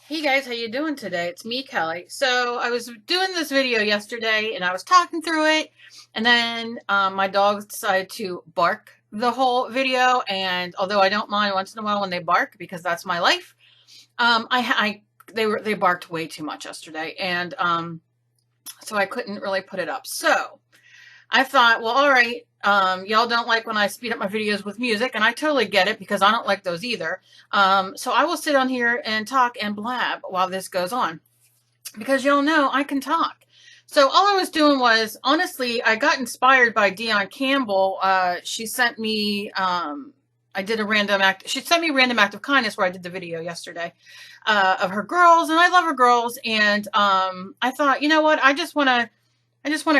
Hey guys, how you doing today? It's me, Kelly. So I was doing this video yesterday and I was talking through it, and then my dogs decided to bark the whole video. And although I don't mind once in a while when they bark because that's my life, they barked way too much yesterday, and so I couldn't really put it up. So I thought, well, all right, y'all don't like when I speed up my videos with music, and I totally get it because I don't like those either. So I will sit on here and talk and blab while this goes on because y'all know I can talk. So all I was doing was, honestly, I got inspired by Dion Campbell. She sent me, I did a random act. She sent me random act of kindness where I did the video yesterday of her girls, and I love her girls. And I thought, you know what? I just want to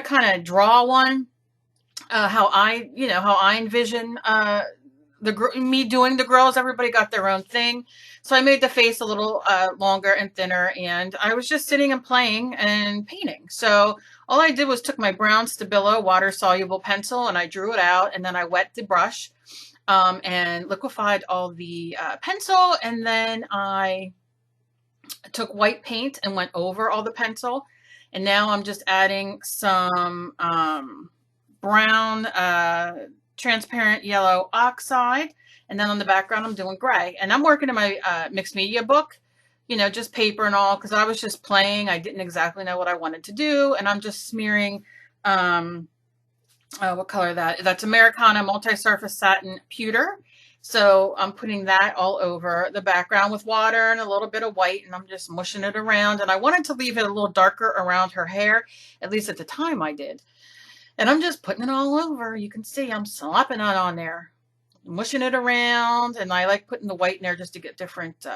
kind of draw one how I envision me doing the girls. Everybody got their own thing, so I made the face a little longer and thinner, and I was just sitting and playing and painting. So all I did was took my brown Stabilo water soluble pencil and I drew it out, and then I wet the brush and liquefied all the pencil, and then I took white paint and went over all the pencil. And now I'm just adding some brown transparent yellow oxide. And then on the background, I'm doing gray. And I'm working in my mixed media book, just paper and all, because I was just playing. I didn't exactly know what I wanted to do. And I'm just smearing, what color that's Americana multi-surface satin pewter. So I'm putting that all over the background with water and a little bit of white, and I'm just mushing it around. And I wanted to leave it a little darker around her hair, at least at the time I did. And I'm just putting it all over. You can see I'm slapping it on there, mushing it around, and I like putting the white in there just to get different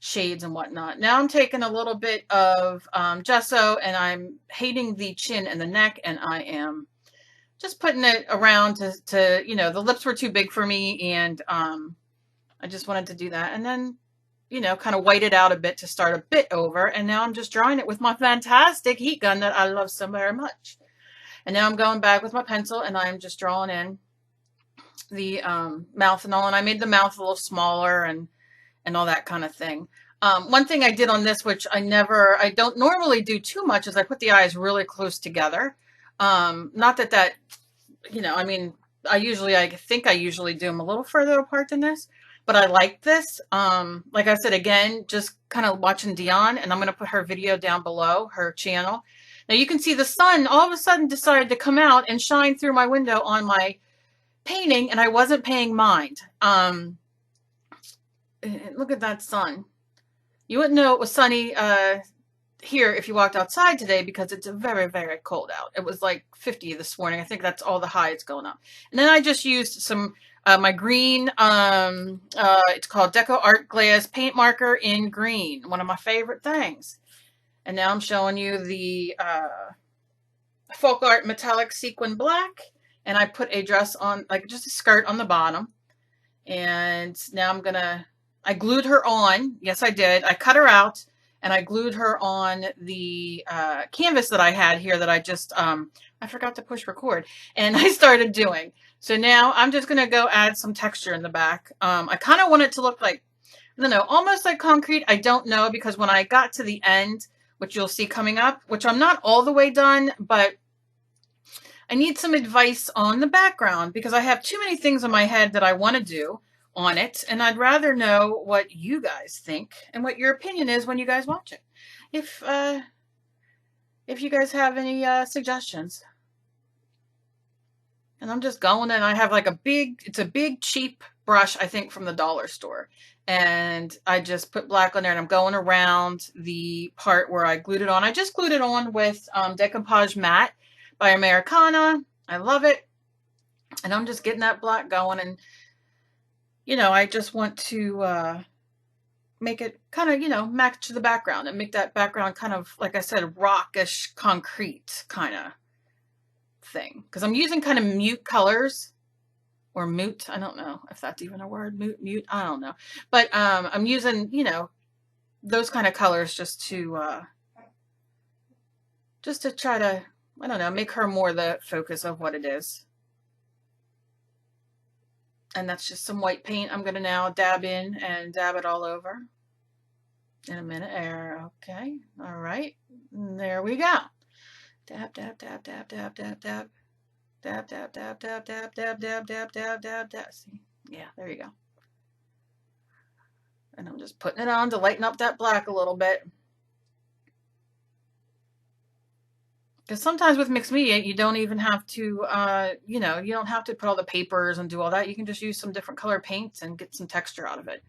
shades and whatnot. Now I'm taking a little bit of gesso, and I'm painting the chin and the neck, and I am just putting it around to the lips were too big for me, and I just wanted to do that. And then, kind of white it out a bit to start a bit over. And now I'm just drawing it with my fantastic heat gun that I love so very much. And now I'm going back with my pencil and I'm just drawing in the mouth and all. And I made the mouth a little smaller and all that kind of thing. One thing I did on this, which I don't normally do too much, is I put the eyes really close together. Not that, I think I usually do them a little further apart than this, but I like this. Like I said, again, just kind of watching Dion, and I'm going to put her video down below, her channel. Now you can see the sun all of a sudden decided to come out and shine through my window on my painting, and I wasn't paying mind. Look at that sun. You wouldn't know it was sunny here if you walked outside today because it's very, very cold out. It was like 50 this morning. I think that's all the highs going up. And then I just used some my green, it's called Deco Art Glass paint marker in green, one of my favorite things. And now I'm showing you the Folk Art Metallic Sequin Black, and I put a dress on, like just a skirt on the bottom. And now I glued her on. Yes, I did. I cut her out and I glued her on the canvas that I had here that I just, I forgot to push record, and I started doing. So now I'm just going to go add some texture in the back. I kind of want it to look like, I don't know, almost like concrete. I don't know, because when I got to the end, which you'll see coming up, which I'm not all the way done, but I need some advice on the background because I have too many things in my head that I want to do on it, and I'd rather know what you guys think and what your opinion is when you guys watch it. If you guys have any suggestions. And I'm just going, and I have like it's a big cheap brush, I think from the dollar store. And I just put black on there, and I'm going around the part where I glued it on. I just glued it on with Decoupage Matte by Americana. I love it. And I'm just getting that black going, and I just want to make it kind of, match the background and make that background kind of, like I said, rockish concrete kind of thing. Because I'm using kind of mute colors, or mute. I don't know if that's even a word. Mute. I don't know. But I'm using, those kind of colors just to try to, I don't know, make her more the focus of what it is. And that's just some white paint I'm going to now dab in and dab it all over. in a minute. Okay. All right. There we go. Dab, dab, dab, dab, dab, dab, dab. Dab, dab, dab, dab, dab, dab, dab, dab, dab, dab, dab. See? Yeah, there you go. And I'm just putting it on to lighten up that black a little bit. Because sometimes with mixed media, you don't even have to, you don't have to put all the papers and do all that. You can just use some different color paints and get some texture out of it,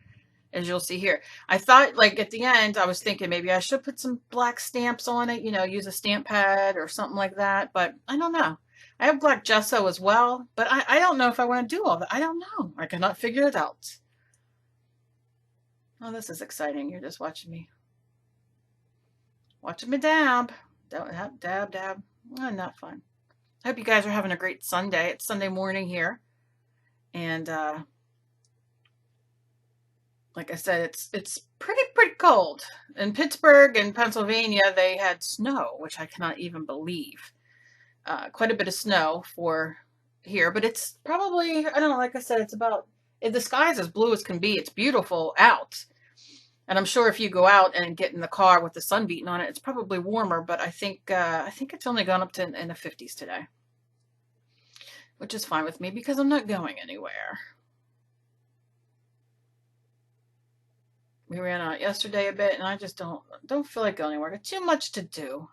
as you'll see here. I thought, like, at the end, I was thinking maybe I should put some black stamps on it, use a stamp pad or something like that, but I don't know. I have black gesso as well, but I don't know if I want to do all that. I don't know. I cannot figure it out. Oh, this is exciting. You're just watching me. Watching me dab. Dab, dab, dab. Oh, not fun. I hope you guys are having a great Sunday. It's Sunday morning here. And like I said, it's pretty cold. In Pittsburgh and Pennsylvania, they had snow, which I cannot even believe. Quite a bit of snow for here, but it's probably, I don't know, like I said, the sky's as blue as can be. It's beautiful out. And I'm sure if you go out and get in the car with the sun beating on it, it's probably warmer, but I think it's only gone up to in the 50s today. Which is fine with me because I'm not going anywhere. We ran out yesterday a bit and I just don't feel like going anywhere. I got too much to do.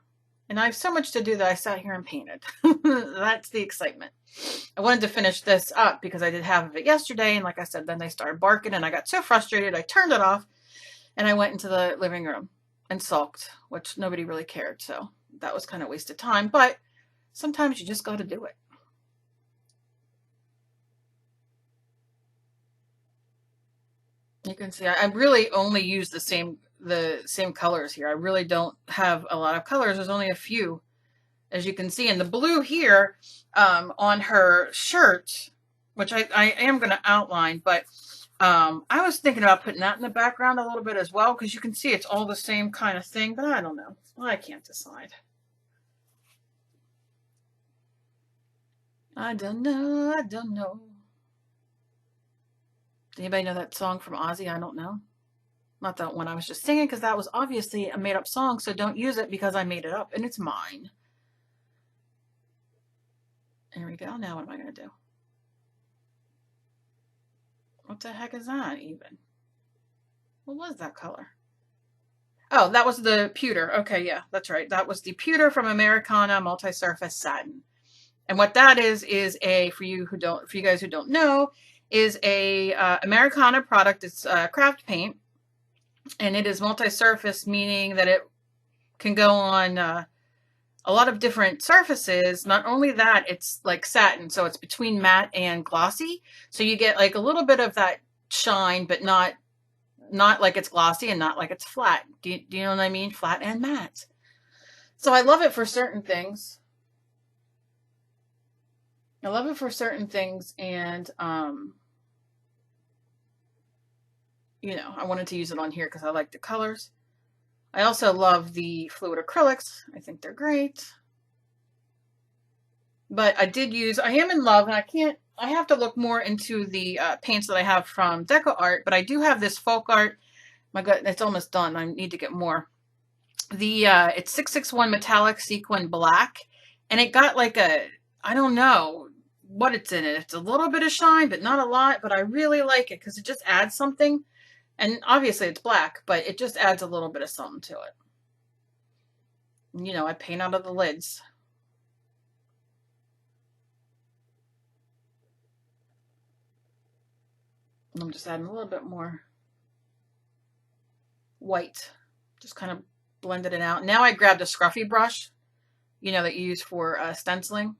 And I have so much to do that I sat here and painted. That's the excitement. I wanted to finish this up because I did half of it yesterday, and like I said, then they started barking and I got so frustrated I turned it off. And I went into the living room and sulked, which nobody really cared. So that was kind of a waste of time. But sometimes you just got to do it. You can see I really only use the same colors here. I really don't have a lot of colors. There's only a few, as you can see. And the blue here on her shirt, which I am going to outline, but I was thinking about putting that in the background a little bit as well, because you can see it's all the same kind of thing, but I don't know. I can't decide. I don't know. I don't know. Does anybody know that song from Ozzy? I don't know. Not that one I was just singing, because that was obviously a made-up song, so don't use it because I made it up, and it's mine. There we go. Now what am I going to do? What the heck is that even? What was that color? Oh, that was the pewter. Okay, yeah, that's right. That was the pewter from Americana Multi-Surface Satin. And what that is for you guys who don't know, is a Americana product. It's craft paint, and it is multi-surface, meaning that it can go on a lot of different surfaces. Not only that, it's like satin, so it's between matte and glossy. So you get like a little bit of that shine, but not like it's glossy and not like it's flat. Do you know what I mean? Flat and matte. So I love it for certain things. And I wanted to use it on here because I like the colors. I also love the fluid acrylics. I think they're great. But I am in love, and I have to look more into the paints that I have from Deco Art, but I do have this Folk Art. My God, it's almost done. I need to get more. It's 661 Metallic Sequin Black, and it got like I don't know what it's in it. It's a little bit of shine, but not a lot, but I really like it because it just adds something. And obviously it's black, but it just adds a little bit of something to it. I paint out of the lids. And I'm just adding a little bit more white. Just kind of blended it out. Now I grabbed a scruffy brush, that you use for stenciling.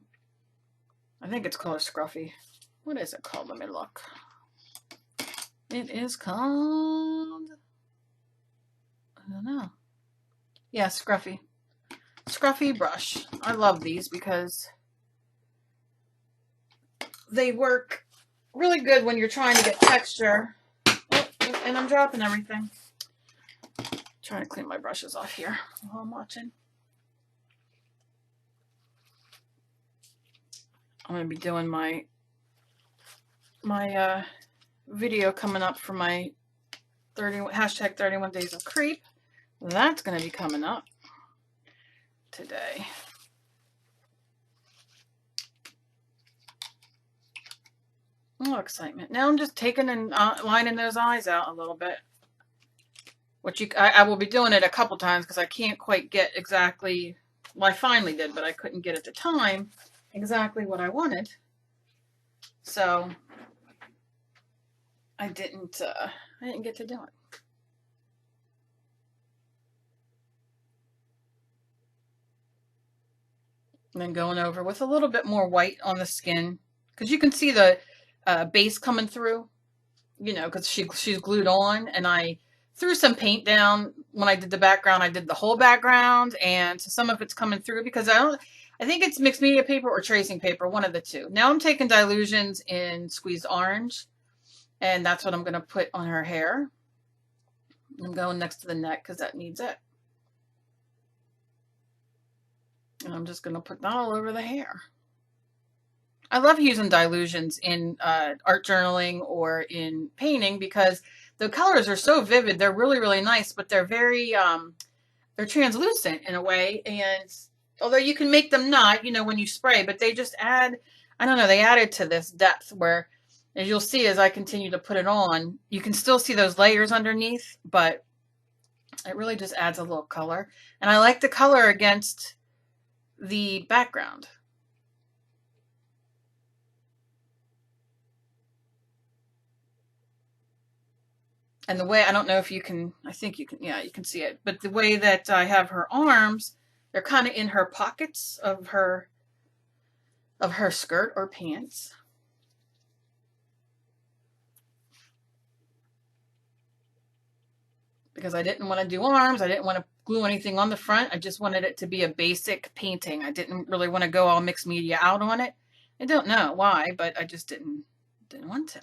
I think it's called a scruffy. What is it called? Let me look. It is called, I don't know. Yeah, scruffy. Scruffy brush. I love these because they work really good when you're trying to get texture. Oh, and I'm dropping everything. Trying to clean my brushes off here while I'm watching. I'm going to be doing my video coming up for my hashtag 31 Days of Creep. That's going to be coming up today. Oh, excitement. Now I'm just taking and lining those eyes out a little bit. Which I will be doing it a couple times because I can't quite get exactly, well, I finally did, but I couldn't get at the time exactly what I wanted. So I didn't get to do it. And then going over with a little bit more white on the skin because you can see the base coming through, you know, because she's glued on, and I threw some paint down when I did the background. I did the whole background, and so some of it's coming through because I think it's mixed media paper or tracing paper, one of the two. Now I'm taking Dylusions in Squeezed Orange, and that's what I'm going to put on her hair. I'm going next to the neck because that needs it. And I'm just going to put that all over the hair. I love using Dylusions in art journaling or in painting because the colors are so vivid. They're really, really nice, but they're very, they're translucent in a way. And although you can make them not, you know, when you spray, but they just add, I don't know, they added to this depth where, as you'll see as I continue to put it on, you can still see those layers underneath, but it really just adds a little color. And I like the color against the background. And the way, I don't know if you can, I think you can, yeah, you can see it. But the way that I have her arms, they're kind of in her pockets of her skirt or pants. Because I didn't want to do arms. I didn't want to glue anything on the front. I just wanted it to be a basic painting. I didn't really want to go all mixed media out on it. I don't know why, but I just didn't want to.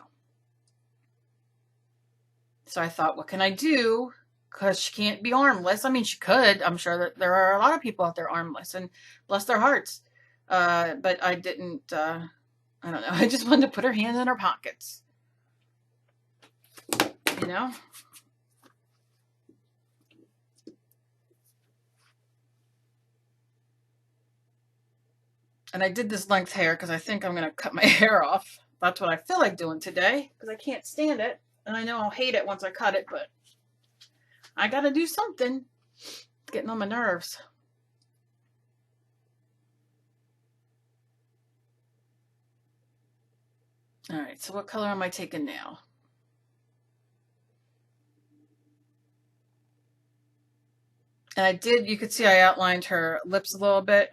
So I thought, what can I do? Because she can't be armless. I mean, she could. I'm sure that there are a lot of people out there armless, and bless their hearts. But I didn't, I don't know. I just wanted to put her hands in her pockets. You know? And I did this length hair because I think I'm going to cut my hair off. That's what I feel like doing today because I can't stand it. And I know I'll hate it once I cut it, but I got to do something. It's getting on my nerves. All right, so what color am I taking now? And I did, you could see I outlined her lips a little bit.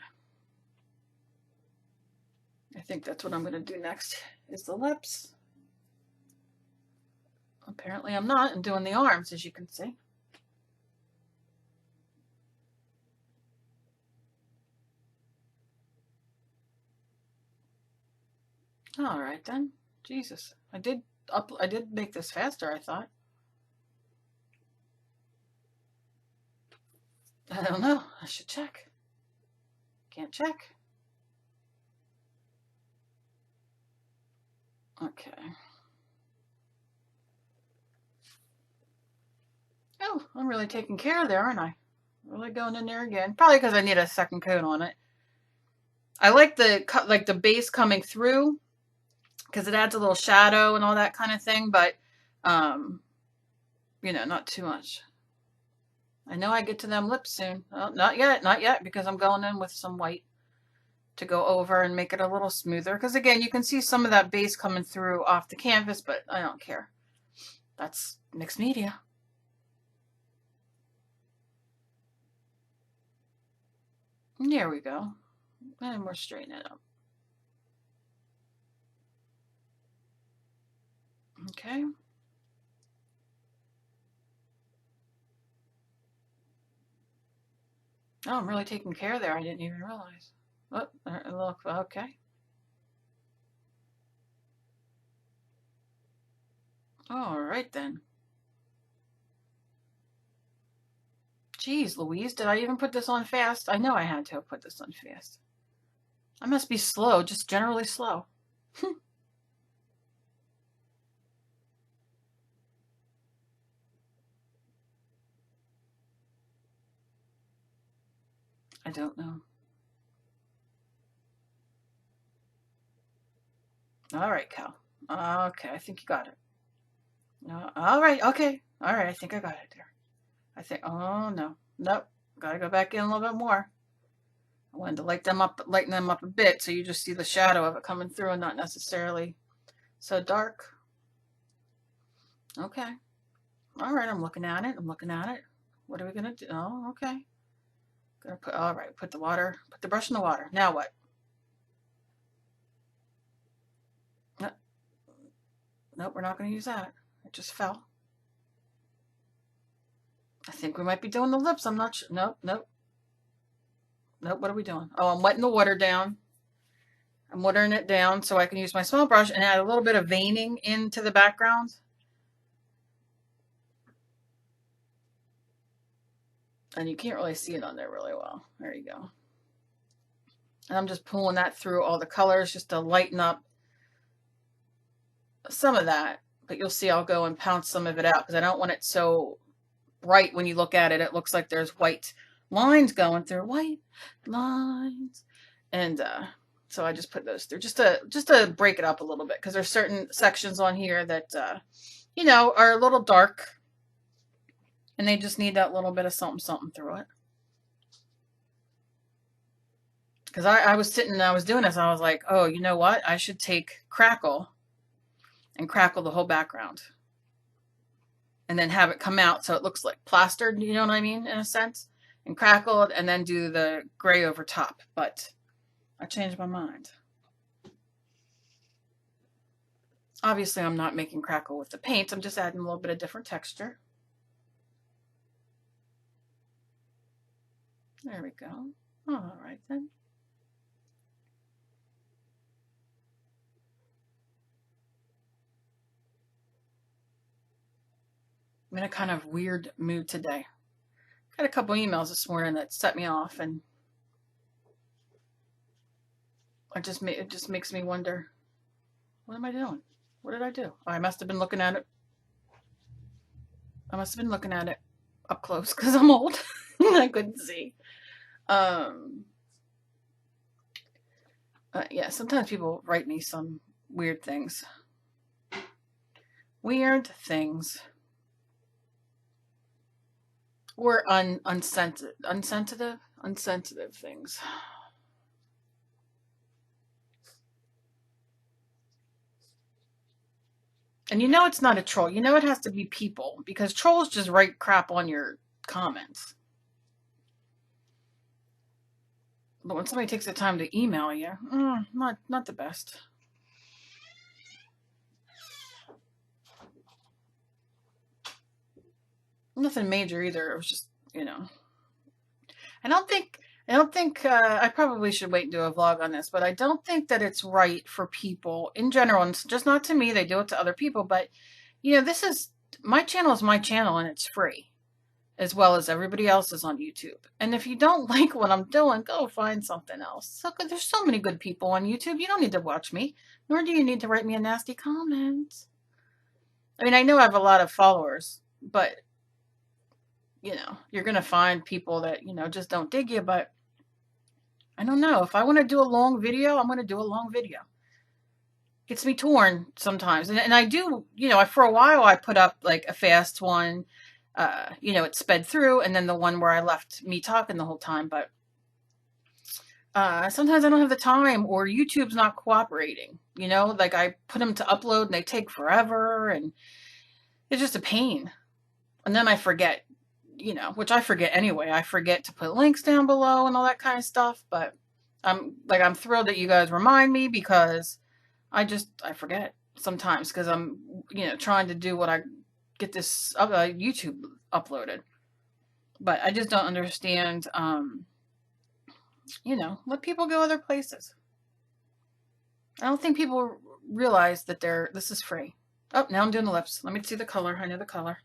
I think that's what I'm going to do next, is the lips. Apparently I'm not. I'm doing the arms, as you can see. All right then. Jesus. I did make this faster, I thought. I don't know. I should check. Can't check. Okay. Oh, I'm really taking care there, aren't I? Really going in there again. Probably because I need a second coat on it. I like the base coming through because it adds a little shadow and all that kind of thing, but you know, not too much. I know I get to them lips soon. Well, not yet, because I'm going in with some white to go over and make it a little smoother. Because again, you can see some of that base coming through off the canvas, but I don't care. That's mixed media. There we go. And we're straightening it up. Okay. Oh, I'm really taking care there. I didn't even realize. Oh, look, okay. All right then. Geez, Louise, did I even put this on fast? I know I had to have put this on fast. I must be slow, just generally slow. I don't know. All right, Cal. Okay, I think you got it. No, all right, okay. All right, I think I got it there. I think, oh no. Nope. Gotta go back in a little bit more. I wanted to lighten them up a bit so you just see the shadow of it coming through and not necessarily so dark. Okay. All right, I'm looking at it. I'm looking at it. What are we gonna do? Oh, okay. Gonna put, all right, put the brush in the water. Now what? No, nope, we're not gonna use that. It just fell. I think we might be doing the lips. I'm not sure. Nope, nope, nope. What are we doing? Oh, I'm wetting the water down. I'm watering it down so I can use my small brush and add a little bit of veining into the background. And you can't really see it on there really well. There you go. And I'm just pulling that through all the colors just to lighten up some of that. But you'll see I'll go and pounce some of it out because I don't want it so bright when you look at it. It looks like there's white lines going through. White lines. And so I just put those through just to break it up a little bit because there's certain sections on here that, you know, are a little dark. And they just need that little bit of something through it. Because I was sitting and I was doing this. I was like, oh, you know what? I should take Crackle and crackle the whole background. And then have it come out so it looks like plastered, you know what I mean, in a sense? And crackle it and then do the gray over top. But I changed my mind. Obviously, I'm not making crackle with the paint. I'm just adding a little bit of different texture. There we go. All right, then. I'm in a kind of weird mood today. Got a couple emails this morning that set me off, and it just makes me wonder, what am I doing? What did I do? Oh, I must have been looking at it. I must have been looking at it up close because I'm old and I couldn't see. Yeah, sometimes people write me some weird things. Weird things. Or unsensitive things. And you know it's not a troll. You know it has to be people because trolls just write crap on your comments. But when somebody takes the time to email you, not the best. Nothing major either. It was just, you know. I don't think I probably should wait and do a vlog on this, but I don't think that it's right for people in general, and it's just not to me, they do it to other people, but you know, my channel is my channel and it's free, as well as everybody else's on YouTube. And if you don't like what I'm doing, go find something else. So there's so many good people on YouTube. You don't need to watch me, nor do you need to write me a nasty comment. I mean, I know I have a lot of followers, but you know, you're going to find people that, you know, just don't dig you, but I don't know. If I want to do a long video, I'm going to do a long video. Gets me torn sometimes. And I do, you know, for a while I put up like a fast one, you know, it sped through, and then the one where I left me talking the whole time. But sometimes I don't have the time, or YouTube's not cooperating, you know, like I put them to upload and they take forever, and it's just a pain. And then I forget, you know, which I forget anyway. I forget to put links down below and all that kind of stuff. But I'm thrilled that you guys remind me because I forget sometimes because I'm, you know, trying to do what I get this YouTube uploaded. But I just don't understand, you know, let people go other places. I don't think people realize that this is free. Oh, now I'm doing the lips. Let me see the color. I know the color.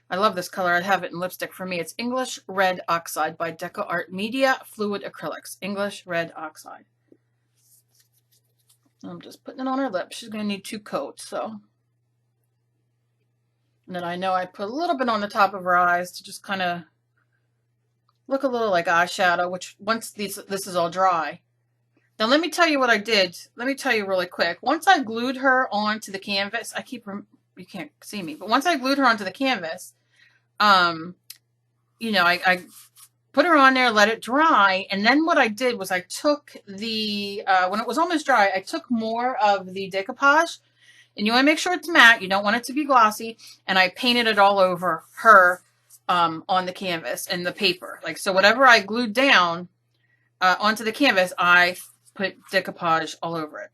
I love this color. I have it in lipstick for me. It's English Red Oxide by Deco Art Media Fluid Acrylics. English Red Oxide. I'm just putting it on her lips. She's going to need 2 coats, so. And then I know I put a little bit on the top of her eyes to just kind of look a little like eyeshadow, which once this is all dry. Now let me tell you what I did. Let me tell you really quick. Once I glued her onto the canvas, you can't see me, but once I glued her onto the canvas, um, I put her on there, let it dry, and then what I did was I took the, when it was almost dry, I took more of the decoupage, and you want to make sure it's matte, you don't want it to be glossy, and I painted it all over her on the canvas and the paper. Like, so whatever I glued down onto the canvas, I put decoupage all over it.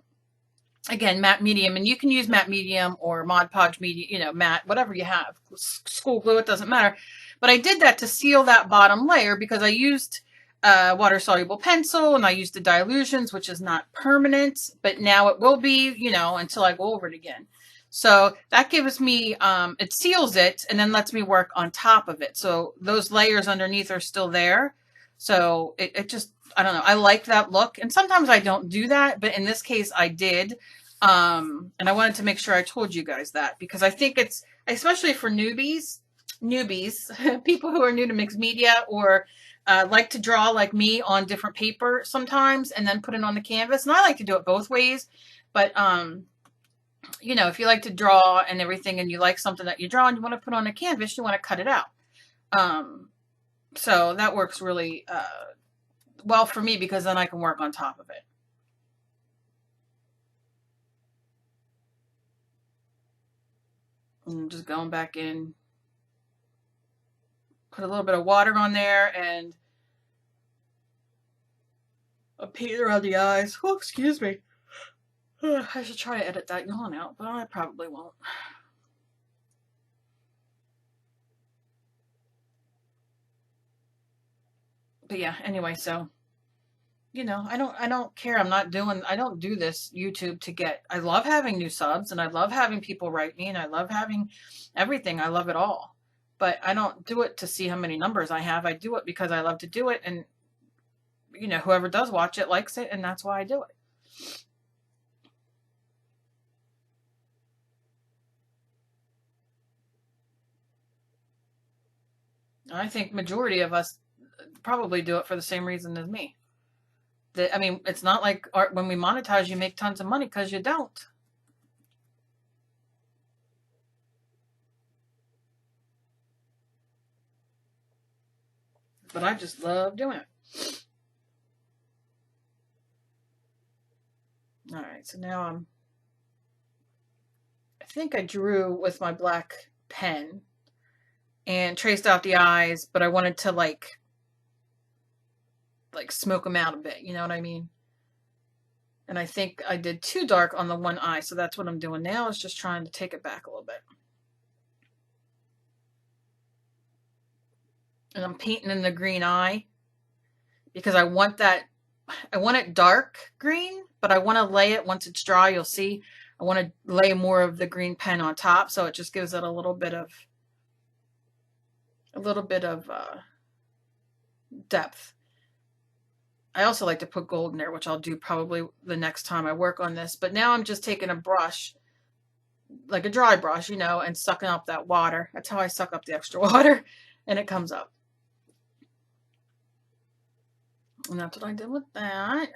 Again, matte medium, and you can use matte medium or Mod Podge medium, matte, whatever you have. School glue, it doesn't matter. But I did that to seal that bottom layer because I used water-soluble pencil and I used the Dylusions, which is not permanent, but now it will be, until I go over it again. So that gives me, it seals it and then lets me work on top of it. So those layers underneath are still there. So it just, I don't know. I like that look. And sometimes I don't do that, but in this case I did. And I wanted to make sure I told you guys that because I think it's, especially for newbies, people who are new to mixed media or like to draw like me on different paper sometimes and then put it on the canvas. And I like to do it both ways. But, if you like to draw and everything and you like something that you draw and you want to put on a canvas, you want to cut it out. So that works really well for me because then I can work on top of it. And just going back in, put a little bit of water on there and a paint around the eyes. Oh, excuse me. I should try to edit that yawn out, but I probably won't. But yeah, anyway, so I don't care. I don't do this YouTube to get, I love having new subs and I love having people write me and I love having everything. I love it all. But I don't do it to see how many numbers I have. I do it because I love to do it and whoever does watch it likes it and that's why I do it. I think majority of us probably do it for the same reason as me. It's not like art when we monetize, you make tons of money because you don't. But I just love doing it. All right, so now I think I drew with my black pen and traced out the eyes, but I wanted to like smoke them out a bit, you know what I mean? And I think I did too dark on the one eye, so that's what I'm doing now, is just trying to take it back a little bit. And I'm painting in the green eye because I want it dark green, but I want to lay it once it's dry, you'll see. I want to lay more of the green pen on top, so it just gives it a little bit of depth. I also like to put gold in there, which I'll do probably the next time I work on this. But now I'm just taking a brush, like a dry brush, and sucking up that water. That's how I suck up the extra water, and it comes up. And that's what I did with that.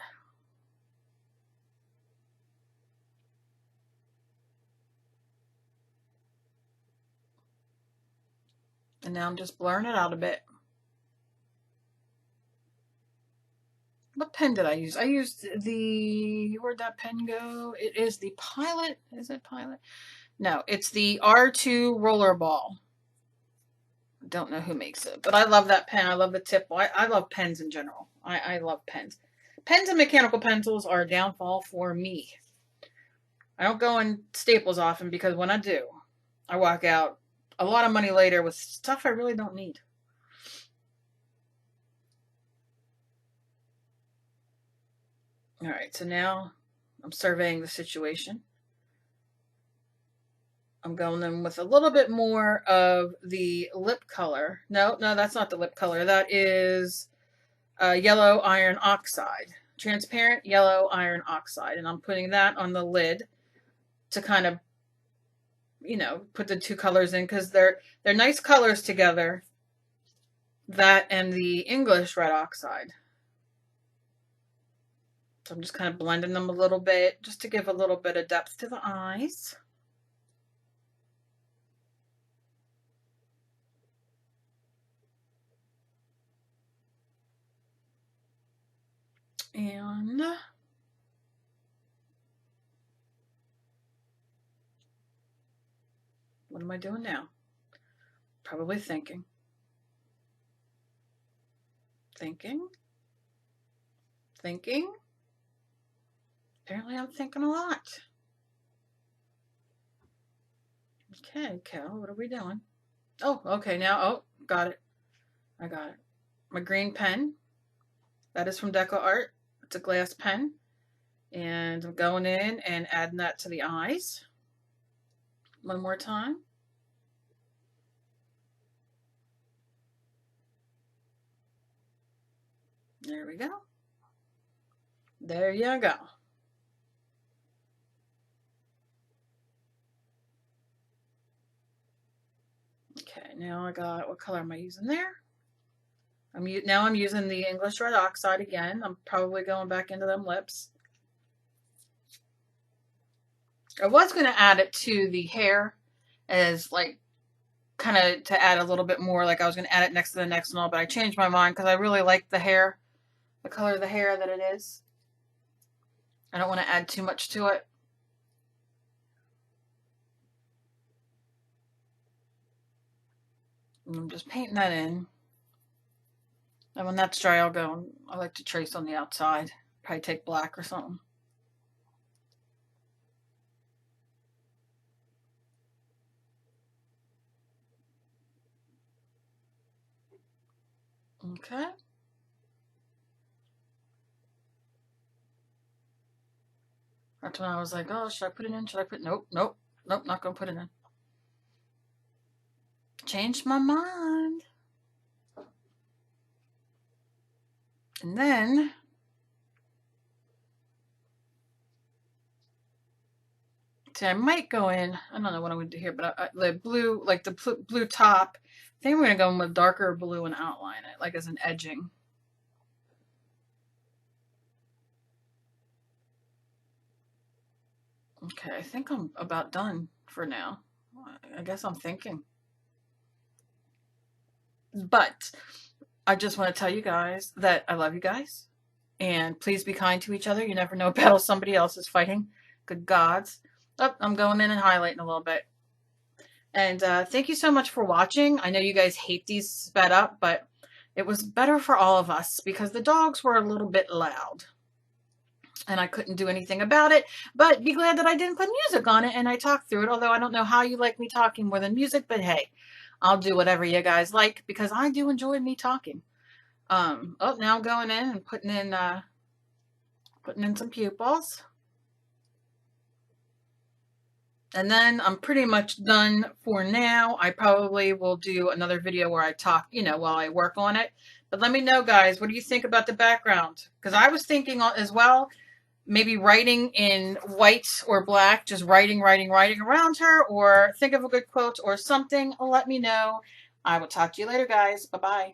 And now I'm just blurring it out a bit. What pen did I use? I used where'd that pen go? It is the Pilot. Is it Pilot? No, it's the R2 Rollerball. Don't know who makes it, but I love that pen. I love the tip. I love pens in general. I love pens. Pens and mechanical pencils are a downfall for me. I don't go in Staples often because when I do, I walk out a lot of money later with stuff I really don't need. All right, so now I'm surveying the situation. I'm going in with a little bit more of the lip color. No, that's not the lip color. That is yellow iron oxide. Transparent yellow iron oxide. And I'm putting that on the lid to kind of, put the two colors in because they're nice colors together. That and the English red oxide. So I'm just kind of blending them a little bit just to give a little bit of depth to the eyes. And what am I doing now? Probably thinking. Thinking. Apparently I'm thinking a lot. Okay, Cal, what are we doing? Oh, okay, now, oh, got it. I got it. My green pen. That is from Deco Art. It's a glass pen. And I'm going in and adding that to the eyes. One more time. There we go. There you go. Okay, now I got, what color am I using there? Now I'm using the English red oxide again. I'm probably going back into them lips. I was going to add it to the hair as like kind of to add a little bit more, like I was going to add it next to the next and all, but I changed my mind because I really like the hair, the color of the hair that it is. I don't want to add too much to it. And I'm just painting that in. And when that's dry, I'll go, I like to trace on the outside. Probably take black or something. Okay. That's when I was like, oh, should I put it in? Should I put, nope, not going to put it in. Changed my mind. And then see, I might go in, I don't know what I'm going to do here, but the blue, like the blue top, I think I'm going to go in with darker blue and outline it, like as an edging. Okay, I think I'm about done for now. I guess I'm thinking. But I just want to tell you guys that I love you guys. And please be kind to each other. You never know what battle somebody else is fighting. Good gods. Oh, I'm going in and highlighting a little bit. And thank you so much for watching. I know you guys hate these sped up, but it was better for all of us because the dogs were a little bit loud. And I couldn't do anything about it, but be glad that I didn't put music on it and I talked through it, although I don't know how you like me talking more than music, but hey, I'll do whatever you guys like because I do enjoy me talking. Oh, now I'm going in and putting in some pupils. And then I'm pretty much done for now. I probably will do another video where I talk, while I work on it. But let me know, guys, what do you think about the background? Because I was thinking as well, maybe writing in white or black, just writing around her, or think of a good quote or something. Let me know. I will talk to you later, guys. Bye-bye.